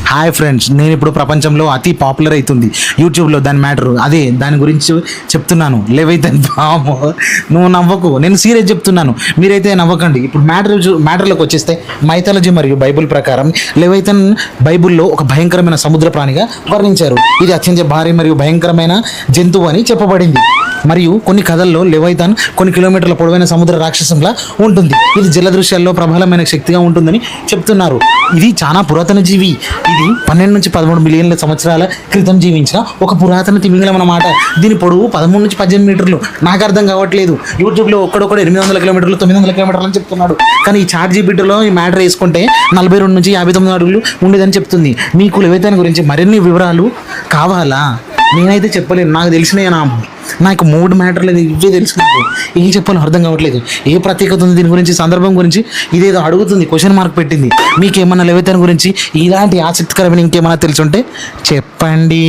Hi friends, నేను ఇప్పుడు ప్రపంచంలో అతి పాపులర్ అవుతుంది యూట్యూబ్లో దాని మ్యాటర్, అదే దాని గురించి చెప్తున్నాను. లేవైతన్ పాము, నువ్వు నవ్వకు, నేను సీరియస్ చెప్తున్నాను, మీరైతే నవ్వకండి. ఇప్పుడు మ్యాటర్లోకి వచ్చేస్తే మైథాలజీ మరియు బైబుల్ ప్రకారం లేవైతన్ బైబుల్లో ఒక భయంకరమైన సముద్ర ప్రాణిగా వర్ణించారు. ఇది అత్యంత భారీ మరియు భయంకరమైన జంతువు అని చెప్పబడింది. మరియు కొన్ని కథల్లో లెవైథాన్ కొన్ని కిలోమీటర్ల పొడవైన సముద్ర రాక్షసంలా ఉంటుంది. ఇది జలదృశ్యాల్లో ప్రబలమైన శక్తిగా ఉంటుందని చెప్తున్నారు. ఇది చాలా పురాతన జీవి. ఇది 12 నుంచి 13 మిలియన్ల సంవత్సరాల క్రితం జీవించిన ఒక పురాతన తిమింగలం అన్నమాట. దీని పొడవు 13 నుంచి 18 మీటర్లు. నాకు అర్థం కావట్లేదు. యూట్యూబ్లో ఒక్కడొక్కడు 800 కిలోమీటర్లు 900 కిలోమీటర్లు అని చెప్తున్నాడు. కానీ ఈ చాట్ జీపీటీలో ఈ మ్యాటర్ వేసుకుంటే 42 నుంచి 59 అడుగులు ఉండేదని చెప్తుంది. మీకు లెవైథాన్ గురించి మరిన్ని వివరాలు కావాలా? నేనైతే చెప్పలేను. నాకు తెలిసినవి నాకు 3 మ్యాటర్లు ఇవే తెలుసు. నాకు ఏం చెప్పాలో అర్థం కావట్లేదు. ఏ ప్రత్యేకత ఉంది దీని గురించి? సందర్భం గురించి ఇదేదో అడుగుతుంది, క్వశ్చన్ మార్క్ పెట్టింది. మీకేమన్నా లెవైథాన్ గురించి ఇలాంటి ఆసక్తికరమైన ఇంకేమన్నా తెలుసుంటే చెప్పండి.